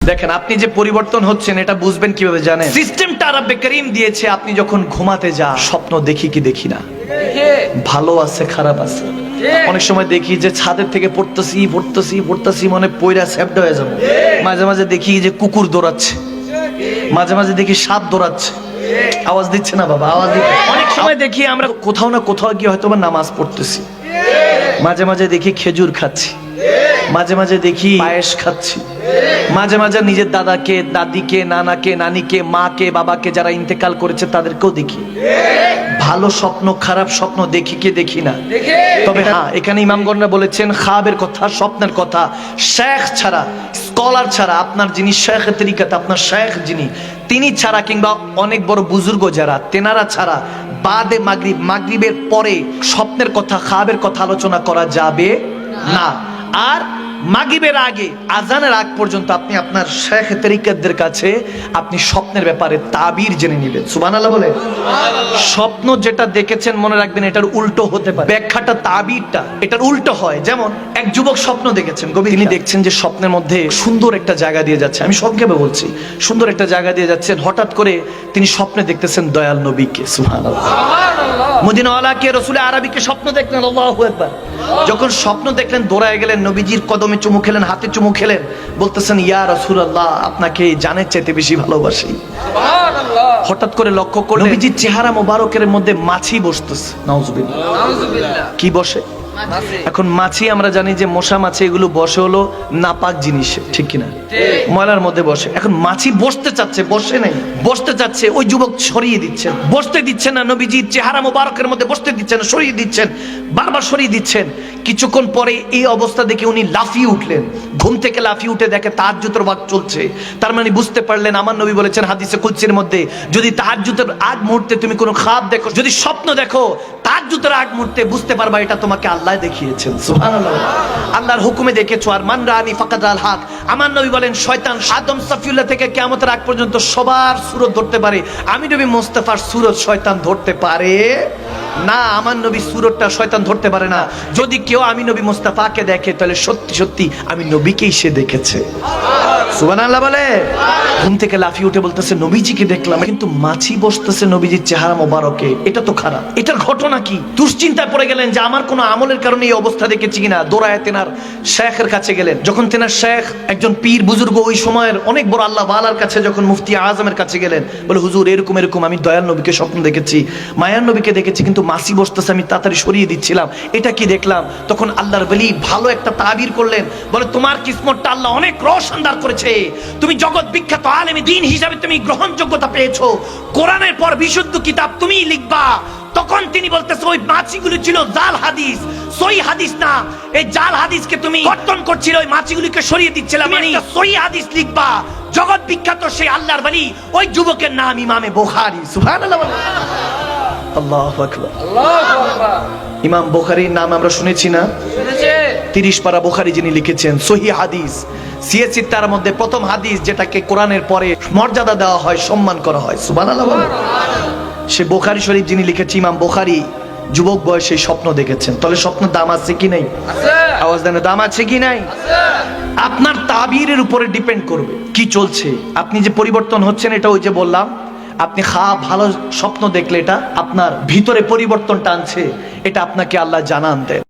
দেখেন আপনি যে পরিবর্তন হচ্ছেন এটা বুঝবেন কিভাবে জানেন? সিস্টেমটা রব্বে করিম দিয়েছে। আপনি যখন ঘুমাতে যান স্বপ্ন দেখি কি দেখি না, ভালো আছে খারাপ আছে। অনেক সময় দেখি যে ছাদের থেকে পড়তেছি মনে পয়রা সেপ্ট হয়ে যাবে। মাঝে মাঝে দেখি যে কুকুর দৌড়াচ্ছে, মাঝে মাঝে দেখি সাপ দৌড়াচ্ছে। আওয়াজ দিচ্ছে না বাবা, আওয়াজ দিচ্ছে। অনেক সময় দেখি আমরা কোথাও না কোথাও গিয়ে হয়তো নামাজ পড়তেছি, মাঝে মাঝে দেখি খেজুর খাচ্ছি, মাঝে মাঝে দেখি পায়েস খাচ্ছি, মাঝে মাঝে নিজের দাদাকে, দাদিকে, নানাকে, নানিকে, মাকে, বাবাকে যারা ইন্তেকাল করেছে তাদেরকেও দেখি। ভালো স্বপ্ন খারাপ স্বপ্ন দেখি কি দেখি না। তবে হ্যাঁ, এখানে ইমামগণরা বলেছেন খাবের কথা, স্বপ্নের কথা শেখ ছাড়া, স্কলার ছাড়া, আপনার যিনি শেখ তরিকাতে, আপনার শেখ যিনি, তিনি ছাড়া কিংবা অনেক বড় বুজুর্গ যারা, তেনারা ছাড়া বাদে মাগরিবের পরে স্বপ্নের কথা, খাবের কথা আলোচনা করা যাবে না। আর মাগরিবের আগে, আজানের আগ পর্যন্ত আপনি আপনার শেখ তরিকাতদের কাছে আপনি স্বপ্নের ব্যাপারে তাবির জেনে নেবেন। সুবহানাল্লাহ বলে। স্বপ্ন যেটা দেখেছেন মনে রাখবেন এটার উল্টো হতে পারে, ব্যাখ্যাটা তাবিরটা এটার উল্টো হয়। যেমন এক যুবক স্বপ্ন দেখেছেন, তিনি দেখছেন যে স্বপ্নের মধ্যে সুন্দর একটা জায়গা দিয়ে যাচ্ছে, আমি সংক্ষেপে বলছি, সুন্দর একটা জায়গা দিয়ে যাচ্ছেন। হঠাৎ করে তিনি স্বপ্নে দেখতেছেন দয়াল নবীকে, সুবহানাল্লাহ, মদিনাওয়ালাকে, রাসূল আরবিকে স্বপ্ন দেখলেন। আল্লাহু আকবার। যখন স্বপ্ন দেখলেন দৌড়ায় গেলেন, নবীজির কদমে চুমু খেলেন, হাতে চুমু খেলেন, বলতেছেন ইয়া রাসূলুল্লাহ, আপনাকে জানের চাইতে বেশি ভালোবাসি। সুবহানাল্লাহ। হঠাৎ করে লক্ষ্য করলেন নবীজির চেহারা মোবারকের মধ্যে মাছি বসতেছে। নাউজুবিল্লাহ। নাউজুবিল্লাহ। কি বসে? এখন মাছি আমরা জানি যে মশা মাছি এগুলো বসে হলো নাপাক জিনিসে, ঠিক কিনা? ময়লার মধ্যে বসে। এখন মাছি বসতে চাচ্ছে, বসে নাই, বসতে চাচ্ছে, ওই যুবক সরিয়ে দিচ্ছেন, বসতে দিচ্ছেন না। নবীজির চেহারা মোবারকের মধ্যে বসতে দিচ্ছেন না, সরিয়ে দিচ্ছেন, বারবার সরিয়ে দিচ্ছেন। কিছুক্ষণ পরে এই অবস্থা দেখে উনি লাফিয়ে উঠলেন, ঘুম থেকে লাফিয়ে উঠে দেখে তাহাজ্জুদের ওয়াক্ত চলছে। তার মানে বুঝতে পারলেন আমার নবী বলেছেন হাদিসে কুদসির মধ্যে, যদি তাহাজ্জুদের আগ মুহূর্তে তুমি কোনো খাব দেখো, যদি স্বপ্ন দেখো তাহাজ্জুদের আগ মুহূর্তে, বুঝতে পারবা এটা তোমাকে আল্লাহ দেখিয়েছেন। সুবহানাল্লাহ। আল্লাহর হুকুমে দেখেছো। আর মান রাআনি ফাকাদ আল হক। আমার নবী বলেন শয়তান আদম সাফিউল্লাহ থেকে কিয়ামতের আগ পর্যন্ত সবার সুরত ধরতে পারে, আমি নবী মুস্তাফার সুরত শয়তান ধরতে পারে না। আমার নবী সুরতটা শয়তান ধরতে পারে না। যদি কেউ আমি নবী মুস্তাফাকে দেখে তাহলে সত্যি সত্যি আমি নবীকেই সে দেখেছে। সুবহানাল্লাহ বলে। ঘুম থেকে লাফিয়ে উঠে বলতেছে নবীজিকে দেখলাম, কিন্তু মাছি বসতেছে নবীজির চেহারা মোবারকে, এটা তো খারাপ। এটার ঘটনা কি? দুশ্চিন্তায় পড়ে গেলেন যে আমার কোনো আমলের কারণে এই অবস্থা দেখেছি কিনা। দৌড়ায় তেনার শেখের কাছে গেলেন। যখন তেনার শেখ একজন পীর বুজুর্গ, ওই সময়ের অনেক বড় আল্লাহ ওয়ালার কাছে, যখন মুফতি আজমের কাছে গেলেন, বলে হুজুর এরকম এরকম আমি দয়াল নবীকে স্বপ্ন দেখেছি, মায়ার নবীকে দেখেছি, কিন্তু মাছি বসতেছে, আমি তাড়াতাড়ি সরিয়ে দিচ্ছিলাম, এটা কি দেখলাম। তখন আল্লাহর ওলি ভালো একটা তাবির করলেন, বলে তোমার কিসমতটা আল্লাহ অনেক রোশনদার করেছে, তুমি জগৎ বিখ্যাত আলেমে দ্বীন হিসাবে তুমি গ্রহণযোগ্যতা পেয়েছো, কোরআনের পর বিশুদ্ধ কিতাব তুমিই লিখবা। তখন তিনি বলতেছে ওই মাছিগুলো ছিল জাল হাদিস, সহি হাদিস না। এই জাল হাদিসকে তুমি কর্তন করছিলে, ওই মাছিগুলিকে সরিয়ে দিচ্ছিলাম, মানে সহি হাদিস লিখবা। জগৎ বিখ্যাত সেই আল্লাহর ওলি, ওই যুবকের নাম ইমামে বুখারী। সুবহানাল্লাহ। আল্লাহু আকবার। আল্লাহু আকবার। ইমাম বুখারীর নাম আমরা শুনেছি না? শুনেছি। 30 পারা বুখারী যিনি লিখেছেন সহিহ হাদিস, সিএসি তার মধ্যে প্রথম হাদিস যেটাকে কোরআনের পরে মর্যাদা দেওয়া হয়, সম্মান করা হয়। সুবহানাল্লাহ। সে বুখারী শরীফ যিনি লিখেছে ইমাম বুখারী যুবক বয়সে স্বপ্ন দেখেছেন। তাহলে স্বপ্নের দাম আছে কি নাই? আছে। আওয়াজ দেন, দাম আছে কি নাই? আছে। আপনার তাবিরের উপরে ডিপেন্ড করবে কি চলছে। আপনি যে পরিবর্তন হচ্ছেন এটা ওই যে বললাম, আপনি ভালো স্বপ্ন দেখলে এটা আপনার ভিতরে পরিবর্তন টানছে, এটা আপনাকে আল্লাহ জানান দেন।